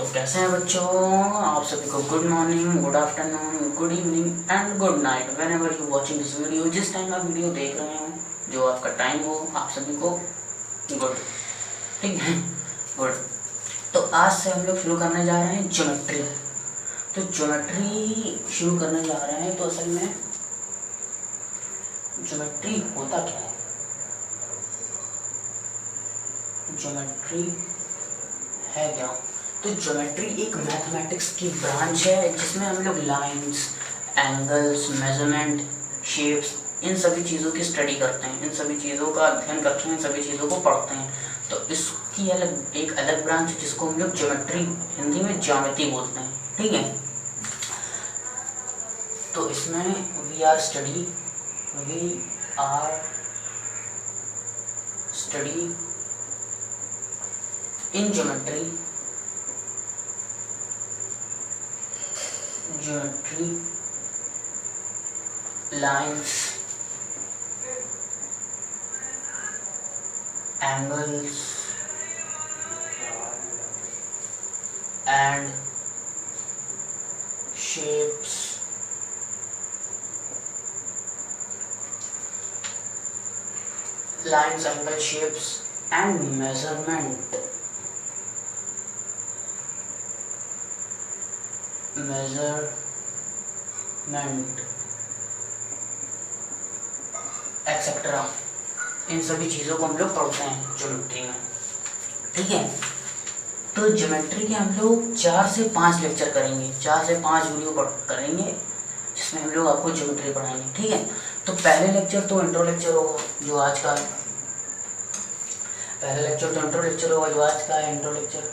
तो कैसे हैं बच्चों, आप सभी को good morning, good afternoon, good evening and good night when ever you watching this video. जिस टाइम आप वीडियो देख रहे हो, जो आपका टाइम हो, आप सभी को गुड, ठीक है, गुड। तो आज से हम लोग शुरू करने जा रहे हैं ज्योमेट्री। तो ज्योमेट्री शुरू करने जा रहे हैं, तो असल में ज्योमेट्री होता क्या है? ज्योमेट्री है क्या? तो ज्योमेट्री एक मैथमेटिक्स की ब्रांच है जिसमें हम लोग लाइंस, एंगल्स, मेजरमेंट, शेप्स, इन सभी चीज़ों की स्टडी करते हैं, इन सभी चीज़ों का अध्ययन करते हैं, इन सभी चीज़ों को पढ़ते हैं। तो इसकी एक अलग ब्रांच है जिसको हम लोग ज्योमेट्री, हिंदी में ज्यामिति बोलते हैं, ठीक है। तो इसमें we are study in geometry lines, angles and shapes, lines, angles, shapes and measurement, etcetera. इन सभी चीज़ों को हम लोग पढ़ते हैं ज्योमेट्री में, ठीक है। तो ज्योमेट्री के हम लोग 4 से 5 लेक्चर करेंगे, 4 से 5 वीडियो करेंगे जिसमें हम लोग आपको ज्योमेट्री पढ़ाएंगे, ठीक है। तो पहले लेक्चर तो इंट्रो लेक्चर होगा जो आज का है, इंट्रो लेक्चर,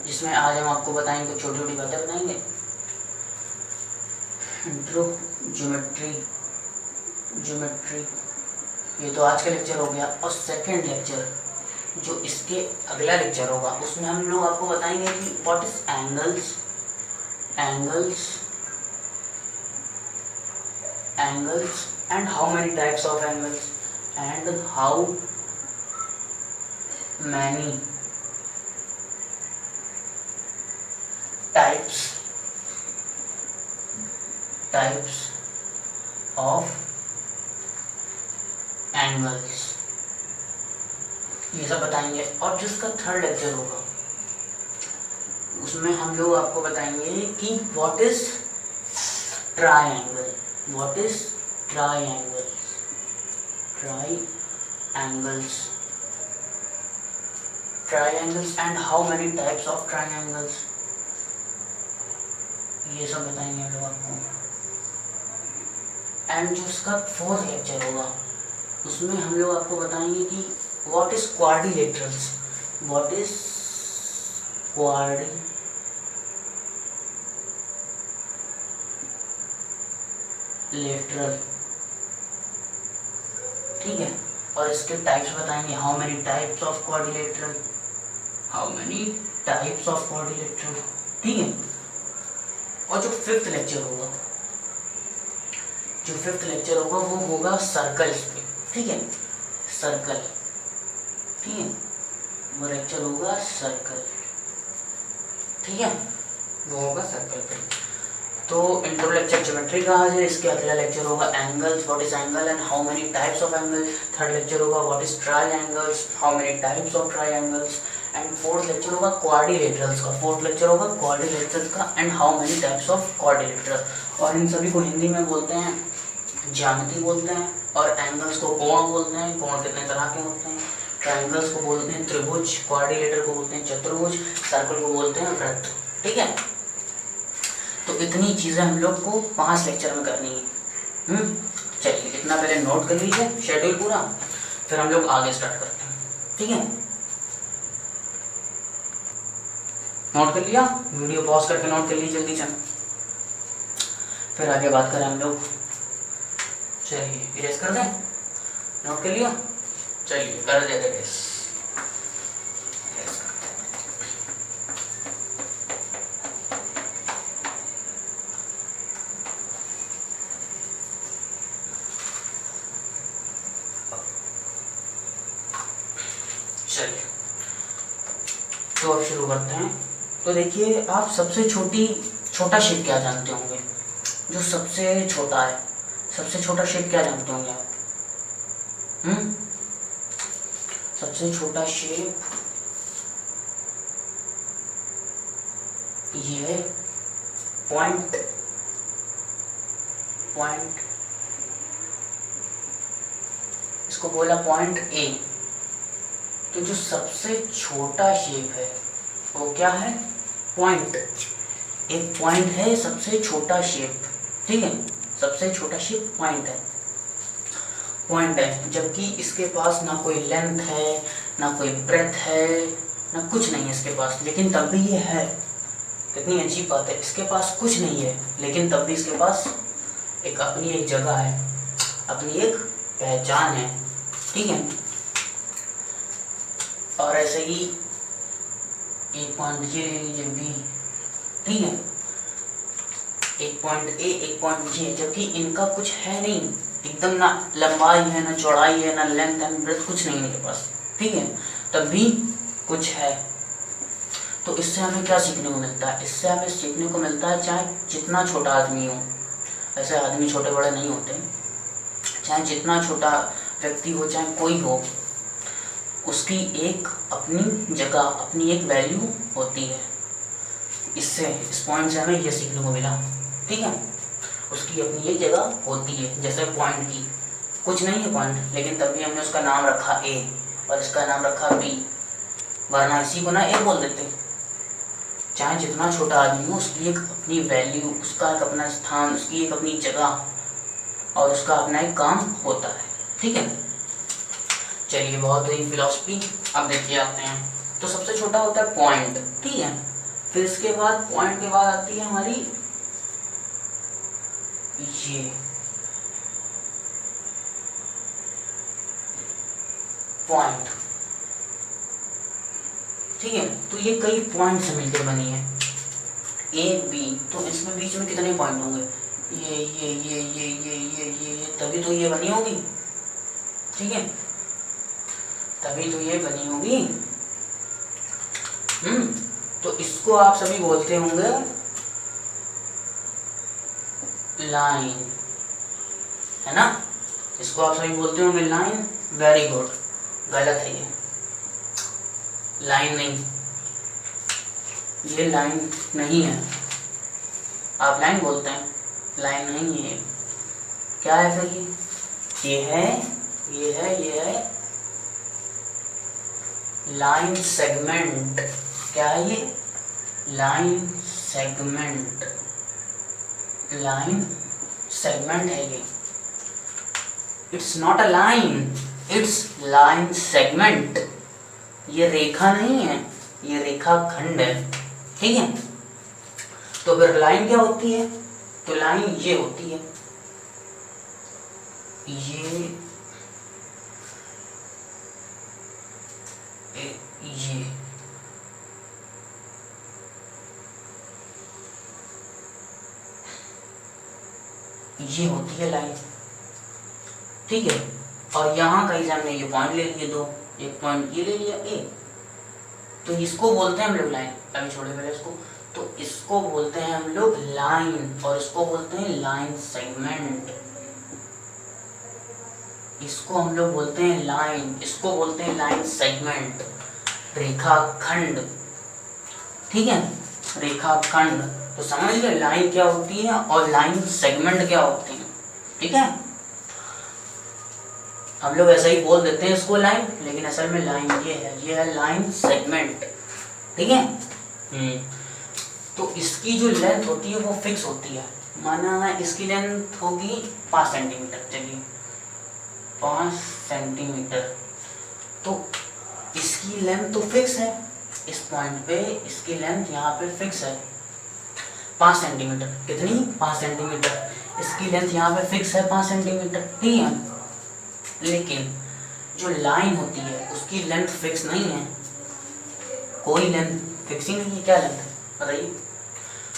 जिसमें आज हम आपको बताएंगे, कुछ छोटी छोटी बातें बताएंगे। इंट्रो ज्योमेट्री ये तो आज का लेक्चर हो गया। और सेकंड लेक्चर जो इसके अगला लेक्चर होगा, उसमें हम लोग आपको बताएंगे कि what is angles and how many types of angles and how many types of angles, ये सब बताएंगे। और जिसका थर्ड लेक्चर होगा उसमें हम लोग आपको बताएंगे कि what is triangle and how many types of triangles, ये सब बताएंगे हम लोग आपको। एंड जो उसका फोर्थ लेक्चर होगा उसमें हम लोग आपको बताएंगे कि व्हाट इज क्वाड्रिलेटरल्स, ठीक है। और इसके टाइप्स बताएंगे, how many types of quadrilateral, ठीक है। और जो फिफ्थ लेक्चर होगा वो होगा सर्कल्स पे, ठीक है, वो लेक्चर होगा सर्कल, ठीक है, वो होगा सर्कल पे। तो इंट्रो लेक्चर ज्योमेट्री का आज है, इसके अगला लेक्चर होगा angles, what is angle and how many types of angle. Third lecture होगा what is triangles, how many types of triangles. And fourth lecture होगा क्वाड्रिलेटरल्स का, and how many types of quadrilaterals. और इन सभी को हिंदी में बोलते हैं ज्यामिति बोलते हैं, और एंगल्स को कोण बोलते हैं। कोण कितने तरह के होते हैं? ट्रायंगल्स को बोलते हैं त्रिभुज, क्वाड्रिलेटर को बोलते हैं चतुर्भुज, सर्कल को बोलते हैं वृत्त, ठीक है। तो इतनी चीजें हम लोग को 5 लेक्चर में करनी है। चलिए इतना पहले नोट कर लीजिए शेड्यूल पूरा, फिर हम लोग आगे स्टार्ट करते हैं, ठीक है। नोट कर लिया? वीडियो पॉज करके नोट कर लीजिए जल्दी से, फिर आगे बात करें हम लोग। चलिए इरेज कर दें, नोट कर लिया? चलिए कर देते इरेज। चलिए तो अब शुरू करते हैं। तो देखिए आप सबसे छोटा शेप क्या जानते होंगे, जो सबसे छोटा है, सबसे छोटा शेप क्या जानते होंगे आप? सबसे छोटा शेप ये पॉइंट इसको बोला पॉइंट ए। तो जो सबसे छोटा शेप है वो क्या है? पॉइंट। एक पॉइंट है सबसे छोटा शेप, ठीक है, सबसे छोटा शेप पॉइंट है, जबकि इसके पास ना कोई लेंथ है, ना कोई ब्रेथ है, ना कुछ नहीं है इसके पास, लेकिन तब भी ये है। कितनी अजीब बात है, इसके पास कुछ नहीं है लेकिन तब भी इसके पास अपनी एक जगह है, अपनी एक पहचान है, ठीक है। और ऐसे ही एक पॉइंट ये ले लीजिए बी, ठीक है, एक पॉइंट ए, एक पॉइंट जी, जबकि इनका कुछ है नहीं, एकदम ना लंबाई है, ना चौड़ाई है, ना लेंथ है, ब्रेथ, कुछ नहीं इनके पास, ठीक है, तब भी कुछ है। तो इससे हमें क्या सीखने को मिलता है? इससे हमें सीखने को मिलता है चाहे जितना छोटा आदमी हो, ऐसे आदमी छोटे बड़े नहीं होते, चाहे जितना छोटा व्यक्ति हो, चाहे कोई हो, उसकी एक अपनी जगह, अपनी एक वैल्यू होती है। इससे, इस पॉइंट से हमें ये सीखने को मिला, ठीक है, उसकी अपनी एक जगह होती है। जैसे पॉइंट की कुछ नहीं है पॉइंट, लेकिन तब भी हमने उसका नाम रखा ए और इसका नाम रखा बी, वरना इसी को ना ए बोल देते। चाहे जितना छोटा आदमी हो, उसकी एक अपनी वैल्यू, उसका एक अपना स्थान, उसकी एक अपनी जगह और उसका अपना एक काम होता है, ठीक है। चलिए, बहुत ही फिलॉसफी। अब देखिए आते हैं, तो सबसे छोटा होता है पॉइंट, ठीक है, फिर इसके बाद पॉइंट के बाद आती है हमारी ये पॉइंट, ठीक है। तो ये कई पॉइंट से मिलकर बनी है ए बी, तो इसमें बीच में कितने पॉइंट होंगे? ये, तभी तो ये बनी होगी, ठीक है, तभी तो ये बनी होगी। तो इसको आप सभी बोलते होंगे लाइन, है ना, इसको आप सभी बोलते होंगे लाइन। वेरी गुड, गलत है, ये लाइन नहीं, ये लाइन नहीं है। आप लाइन बोलते हैं, लाइन नहीं है। क्या है फिर? ये है लाइन सेगमेंट। क्या है ये? लाइन सेगमेंट, लाइन सेगमेंट है ये। It's not a line, it's line segment. ये रेखा नहीं है, ये रेखा खंड है, ठीक है। तो फिर लाइन क्या होती है? तो लाइन ये होती है, ये होती है लाइन, ठीक है। और यहाँ कहीं हमने ये पॉइंट ले लिए दो, एक पॉइंट ये ले लिया ए, तो इसको बोलते हैं हम लोग लाइन। अभी छोड़े पहले इसको, तो इसको बोलते हैं हम लोग लाइन और इसको बोलते हैं लाइन सेगमेंट। इसको हम लोग बोलते हैं लाइन, इसको बोलते हैं लाइन सेगमेंट, रेखाखंड, ठीक है, रेखाखंड। तो समझ गए लाइन क्या होती है और लाइन सेगमेंट क्या होती है, ठीक है। हम लोग ऐसा ही बोल देते हैं इसको लाइन, लेकिन असल में लाइन ये है लाइन सेगमेंट, ठीक है। तो इसकी जो लेंथ होती है वो फिक्स होती है। माना इसकी लेंथ होगी 5 सेंटीमीटर, चलिए 5 सेंटीमीटर, तो इसकी लेंथ तो फिक्स है, इस पॉइंट पे इसकी लेंथ यहाँ पे फिक्स है 5 सेंटीमीटर। कितनी? 5 सेंटीमीटर। इसकी लेंथ यहाँ पे फिक्स है 5 सेंटीमीटर, ठीक है। लेकिन जो लाइन होती है उसकी लेंथ फिक्स नहीं है, कोई लेंथ फिक्स ही नहीं है। क्या लेंथ बताइए?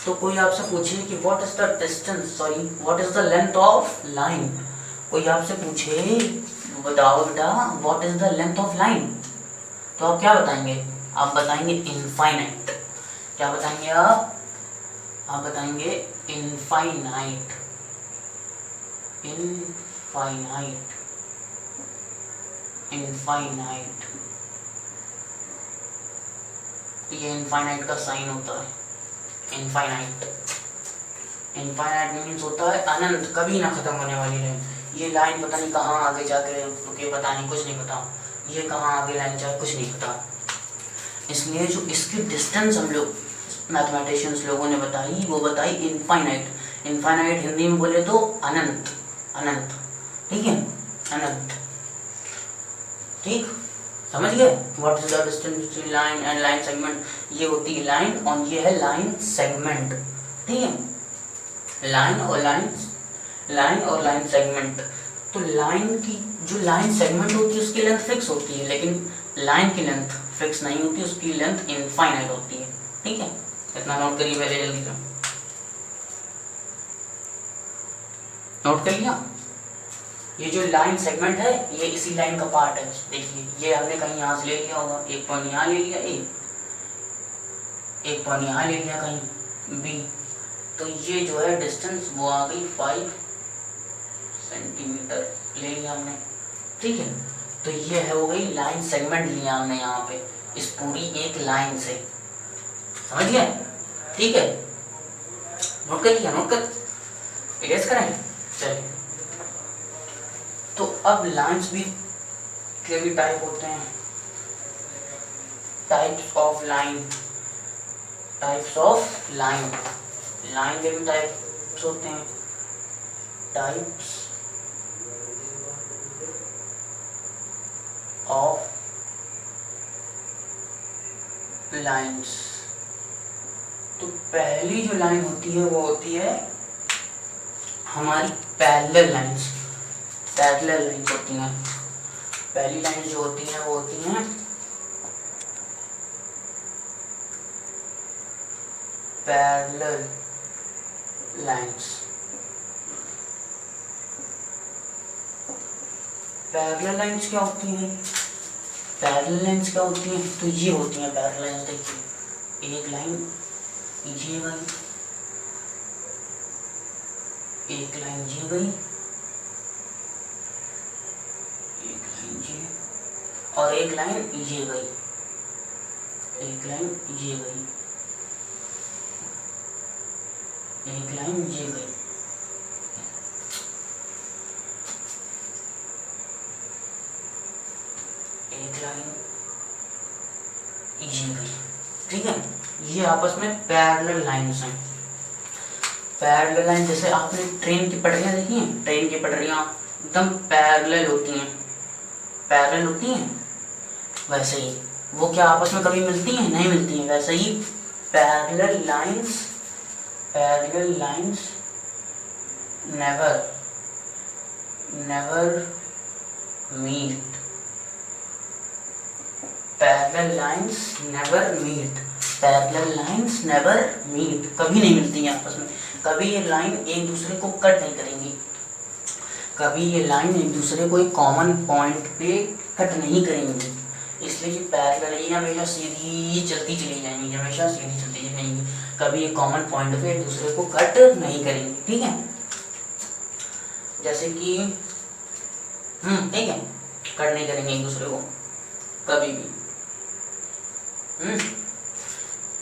तो कोई आपसे पूछे कि what is the distance, sorry what is the length of line, कोई आपसे पूछे बताओ बेटा what is the length of line, तो आप क्या बताएंगे? आप बताएंगे इनफाइनाइट, क्या बताएंगे आप बताएंगे इनफाइनाइट। इनफाइनाइट इनफाइनाइट ये इनफाइनाइट का साइन होता है। इनफाइनाइट मीन्स होता है अनंत, कभी ना खत्म होने वाली लाइन। ये लाइन पता नहीं कहाँ आगे जाके रुके, पता नहीं, कुछ नहीं पता ये कहाँ आगे लाइन जाए, कुछ नहीं पता। इसलिए जो इसकी डिस्टेंस हम लोग मैथमेटिशियंस लोगों ने बताई, वो बताई इनफाइनाइट। इनफाइनाइट हिंदी में बोले तो अनंत, अनंत, ठीक है, अनंत। ठीक, समझ गए? What is the distance between line and line segment? ये होती है लाइन और ये है लाइन सेगमेंट, ठीक है, लाइन और लाइन सेगमेंट। तो लाइन की जो लाइन सेगमेंट होती है उसकी लेंथ फिक्स होती है, लेकिन लाइन की लेंथ फिक्स नहीं होती, उसकी लेंथ इनफाइनाइट होती है, ठीक है। इतना नोट करिए पहले जल्दी से, नोट कर लिया? ये जो लाइन सेगमेंट है ये इसी लाइन का पार्ट है। देखिए ये हमने कहीं यहाँ से ले लिया होगा, एक पॉइंट यहाँ ले लिया, एक पॉइंट यहाँ ले लिया कहीं बी, तो ये जो है डिस्टेंस वो आ गई 5 सेंटीमीटर ले लिया हमने, ठीक है। तो ये है हो गई लाइन सेगमेंट लिया हमने यहाँ पे इस पूरी एक लाइन से, समझ गए? ठीक है, नोट कर लिया? नोट कर इरेज करें, चलिए। तो अब लाइंस भी के भी टाइप होते हैं, टाइप्स ऑफ लाइन, लाइन के भी टाइप्स होते हैं, टाइप्स ऑफ लाइंस। तो पहली जो लाइन होती है वो होती है हमारी पैरेलल लाइंस। पैरेलल लाइंस होती हैं, पहली लाइन जो होती है वो होती हैं पैरेलल लाइंस। पैरेलल लाइंस क्या होती हैं? पैरेलल लाइंस क्या होती हैं? तो ये होती हैं पैरेलल लाइंस। देखिए एक लाइन ये गई, एक लाइन ये गई, एक लाइन ये, और एक लाइन ये गई, एक लाइन ये गई, एक लाइन ये गई। एक लाइन ये गई, ठीक है। ये आपस में पैरेलल लाइंस हैं। पैरेलल लाइन जैसे आपने ट्रेन की पटरियां देखी हैं, ट्रेन की पटरियां एकदम पैरेलल होती हैं, पैरेलल होती हैं, वैसे ही वो क्या आपस में कभी मिलती हैं? नहीं मिलती हैं। वैसे ही parallel lines never meet, parallel lines never meet, कभी नहीं मिलती हैं आपस में। कभी ये लाइन एक दूसरे को कट नहीं करेंगी, कभी ये लाइन एक दूसरे को एक कॉमन पॉइंट पे कट नहीं करेंगी। इसलिए ये पैरेलल ये हमेशा सीधी चलती चली जाएंगी, हमेशा सीधी चलती जाएंगी, कभी एक कॉमन पॉइंट पे एक दूसरे को कट नहीं करेंगी, ठीक है। जैसे कि ठीक है, कट नहीं करेंगे एक दूसरे को कभी भी।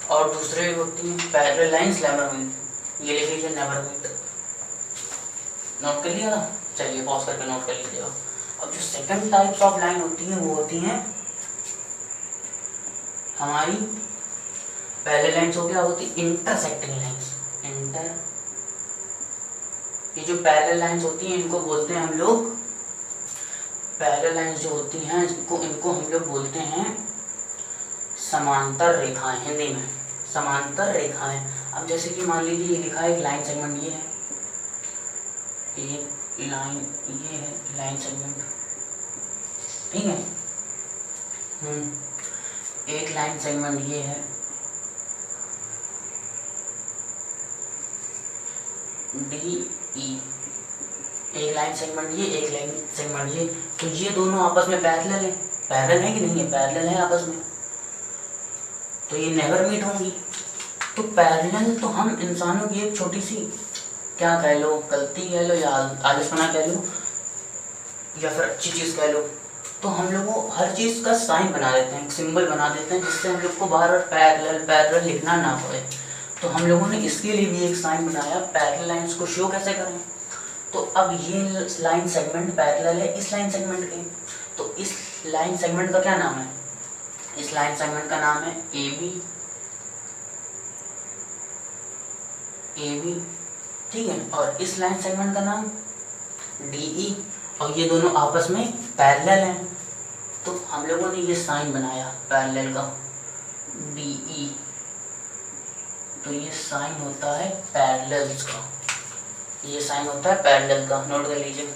और दूसरे होती हैं पैरेलल लाइंस नेवर मीट, ये लिख लीजिए नेवर मीट, नोट कर लिया ना? चलिए पॉज करके नोट कर लीजिएगा। अब जो सेकंड टाइप्स ऑफ लाइन होती हैं वो होती हैं हमारी पैरेलल लाइंस हो गया, होती इंटरसेक्टिंग लाइंस। ये जो पैरेलल लाइंस होती हैं इनको बोलते हैं हम लोग, पैरेलल लाइंस जो होती हैं इनको हम लोग बोलते हैं समांतर रेखाएं, हिंदी में समांतर रेखाएं। अब जैसे कि मान लीजिए ये लिखा है एक लाइन सेगमेंट, ये है एक लाइन, ये है लाइन सेगमेंट, ठीक है। एक लाइन सेगमेंट ये है, डी ई, एक लाइन सेगमेंट ये, एक लाइन सेगमेंट ये। तो ये दोनों आपस में पैरेलल है, पैरेलल है कि नहीं है? पैरेलल है आपस में, तो ये नेवर मीट होंगी, तो पैरेलल तो हम इंसानों की एक छोटी सी, क्या कह लो, गलती कह लो या आलसपना कह लो या फिर अच्छी चीज़ कह लो, तो हम लोग को हर चीज़ का साइन बना देते हैं, एक सिंबल बना देते हैं, जिससे हम लोग को बार बार पैरेलल पैरेलल लिखना ना पड़े। तो हम लोगों ने इसके लिए भी एक साइन बनाया, पैरेलल लाइंस को शो कैसे करें। तो अब ये लाइन सेगमेंट पैरेलल है इस लाइन सेगमेंट के, तो इस लाइन सेगमेंट का क्या नाम है, इस लाइन सेगमेंट का नाम है ए बी, ठीक है, और इस लाइन सेगमेंट का नाम DE, और ये दोनों आपस में पैरेलल हैं। तो हम लोगों ने ये साइन बनाया पैरेलल का DE, तो ये साइन होता है पैरेलल्स का, ये साइन होता है पैरेलल का, नोट कर लीजिए,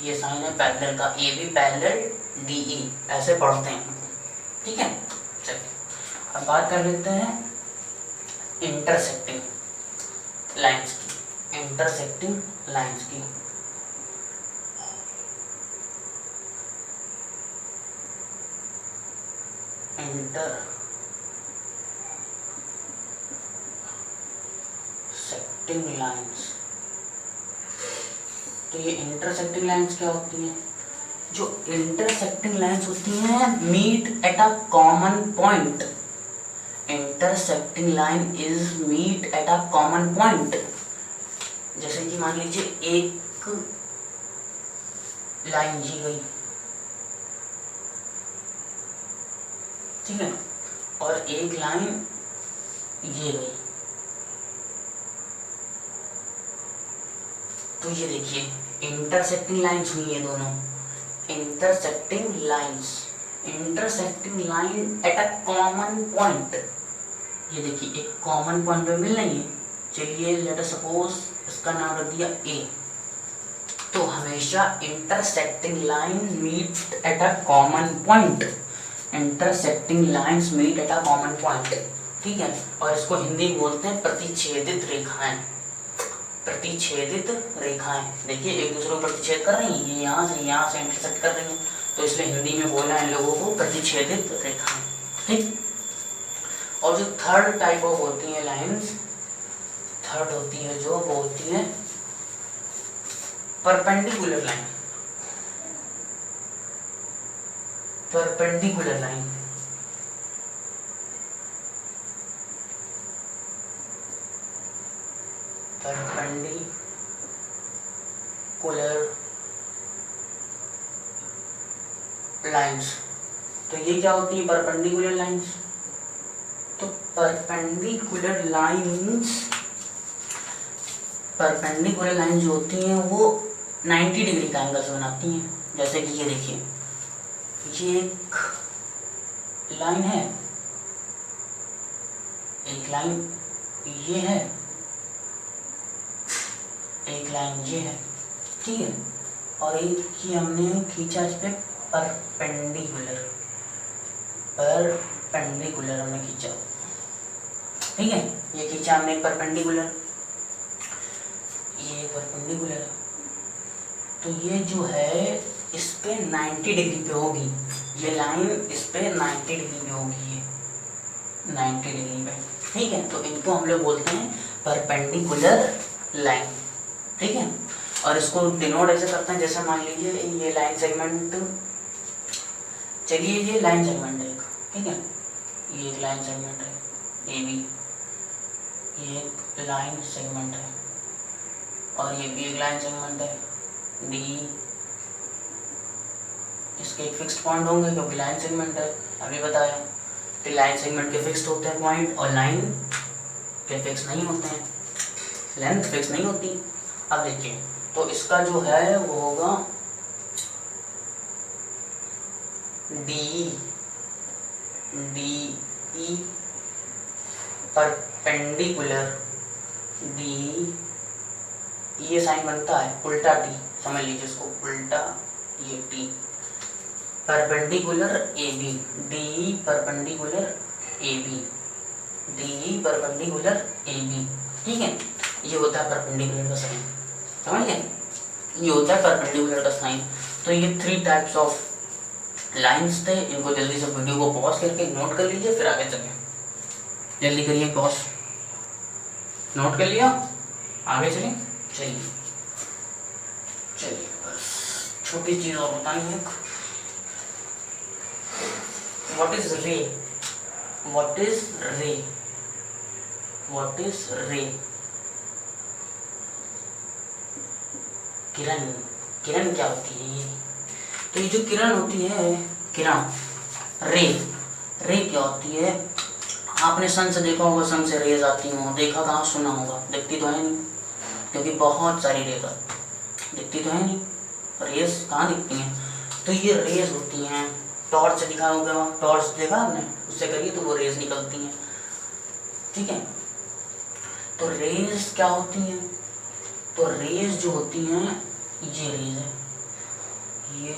ये साइन है पैरेलल का, AB पैरेलल DE, ऐसे पढ़ते हैं, ठीक है। चलिए अब बात कर लेते हैं इंटरसेक्टिंग लाइंस की, इंटरसेक्टिंग लाइंस की। इंटरसेक्टिंग लाइंस, तो ये इंटरसेक्टिंग लाइंस क्या होती हैं, जो इंटरसेक्टिंग लाइंस होती हैं meet at a common point, intersecting line is meet at a common point. जैसे कि मान लीजिए एक लाइन जी गई, ठीक है, और एक लाइन ये गई, तो ये देखिए इंटरसेक्टिंग लाइंस हुई ये दोनों, intersecting lines, intersecting line at a common point, ये देखिए एक कॉमन पॉइंट पे मिल रही है। चलिए लेट अस सपोज इसका नाम रख दिया A, तो हमेशा intersecting line meet at a common point, intersecting lines meet at a common point, ठीक है, और इसको हिंदी में बोलते हैं प्रतिच्छेदित रेखाएं, प्रतिच्छेदित रेखाएं, देखिए एक दूसरे को प्रतिच्छेद कर रही हैं, ये यहाँ से इंटरसेक्ट कर रही हैं, तो इसलिए हिंदी में बोला है इन लोगों को प्रतिच्छेदित रेखाएं, ठीक। और जो थर्ड टाइप ऑफ होती है लाइंस, थर्ड होती है जो वो होती है perpendicular line, perpendicular line, perpendicular lines, तो ये क्या होती है परपेंडिकुलर लाइंस, तो परपेंडिकुलर लाइंस, परपेंडिकुलर लाइन जो होती हैं वो 90 डिग्री का एंगल से बनाती हैं। जैसे कि ये देखिए, ये एक लाइन है, एक लाइन ये है, एक लाइन ये है, ठीक है, और एक की हमने खींचा इस पे परपेंडिकुलर, परपेंडिकुलर हमने खींचा, ठीक है, ये खींचा हमने परपेंडिकुलर, ये परपेंडिकुलर है, तो ये जो है इस पे 90 डिग्री पे होगी, ये लाइन इस पे 90 डिग्री पे होगी, ये 90 डिग्री पे, ठीक है, तो इनको हम लोग बोलते हैं परपेंडिकुलर लाइन, ठीक है। और इसको डिनोट ऐसे करते हैं, जैसे मान लीजिए ये लाइन सेगमेंट, चलिए ये लाइन सेगमेंट है एक, ठीक है, ये एक लाइन सेगमेंट है AB, ये एक लाइन सेगमेंट है, और ये भी एक लाइन सेगमेंट है D, इसके एक फिक्स्ड पॉइंट होंगे क्योंकि लाइन सेगमेंट है, अभी बताया, तो लाइन सेगमेंट के फिक्स्ड होते हैं पॉइंट, और लाइन के फिक्स नहीं होते हैं, लेंथ फिक्स नहीं होती। अब देखिए, तो इसका जो है वो होगा DE परपेंडिकुलर DE, ये साइन बनता है उल्टा T, समझ लीजिए इसको उल्टा, ये T, perpendicular AB, DE perpendicular AB, DE perpendicular AB, ठीक है, ये होता है परपेंडिकुलर का साइन, समझ गए, ये होता है परपेंडिकुलर का साइन। तो ये 3 टाइप्स ऑफ लाइंस थे, इनको जल्दी से वीडियो को पॉज करके नोट कर लीजिए, फिर आगे चलें, जल्दी करिए पॉज। नोट कर लिया? आगे चलिए। चलिए चलिए, बस छोटी चीज और बतानी है। व्हाट इज रे? व्हाट इज रे? व्हाट इज रे? किरण। किरण क्या होती है ये? तो ये जो किरण होती है, किरण, रे, रे क्या होती है? आपने सन से देखा होगा, सन से रेज आती हो, देखा कहाँ, सुना होगा, दिखती तो है नहीं, क्योंकि बहुत सारी रेज दिखती तो है नहीं, रेज कहाँ दिखती हैं? तो ये रेज होती हैं। टॉर्च दिखा होगा, टॉर्च देखा आपने, उससे करिए तो वो रेज निकलती हैं, ठीक है। तो रेज क्या होती हैं? तो रेज जो होती हैं, ये रेज है, ये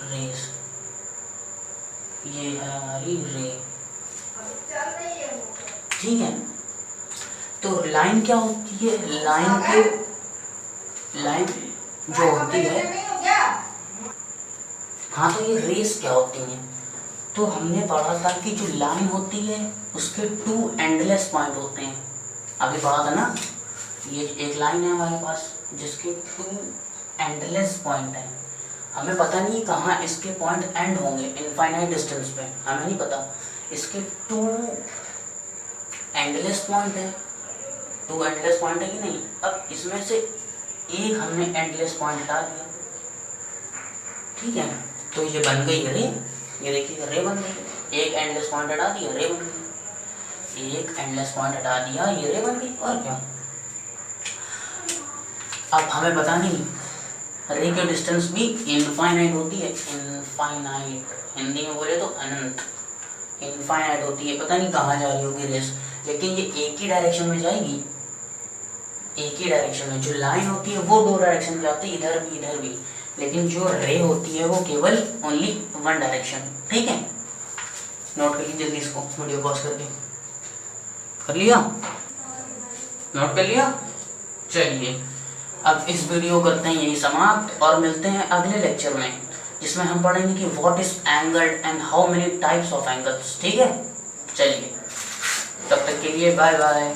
रेज, ये है हमारी रे, ठीक है। तो लाइन क्या होती है? लाइन जो होती है, हाँ, तो ये रेस क्या होती हैं? तो हमने पढ़ा था कि जो लाइन होती है उसके 2 एंडलेस पॉइंट होते हैं, अभी पढ़ा था ना। ये एक लाइन है हमारे पास जिसके 2 एंडलेस पॉइंट हैं, हमें पता नहीं कहाँ इसके पॉइंट एंड होंगे, इनफाइनाइट डिस्टेंस पे, हमें नहीं पता। इसके 2 एंडलेस पॉइंट है, 2 एंडलेस पॉइंट है कि नहीं। अब इसमें से एक हमने एंडलेस पॉइंट हटा दिया, ठीक है, तो ये बन गई रे, ये देखिए रे बन गई। एक एंडलेस पॉइंट हटा दिया, रे बन गई। एक एंडलेस पॉइंट हटा दिया, ये रे बन गई, और क्या। अब हमें पता नहीं रे की डिस्टेंस भी इनफाइनाइट होती है, इनफाइनाइट, हिंदी में बोले तो अनंत, इनफाइनाइट होती है, पता नहीं कहाँ जा रही होगी रेस, लेकिन ये एक ही डायरेक्शन में जाएगी, एक ही डायरेक्शन में। जो लाइन होती है वो 2 डायरेक्शन में जाती है, इधर भी इधर भी, लेकिन जो रे होती है वो केवल ओनली 1 डायरेक्शन, ठीक है। नोट कर लीजिए जल्दी इसको, वीडियो पॉज करके। कर लिया? नोट कर लिया? चलिए, अब इस वीडियो करते हैं यही समाप्त, और मिलते हैं अगले लेक्चर में, जिसमें हम पढ़ेंगे कि what is angle and how many types of angles, ठीक है। चलिए, तब तक के लिए बाय बाय।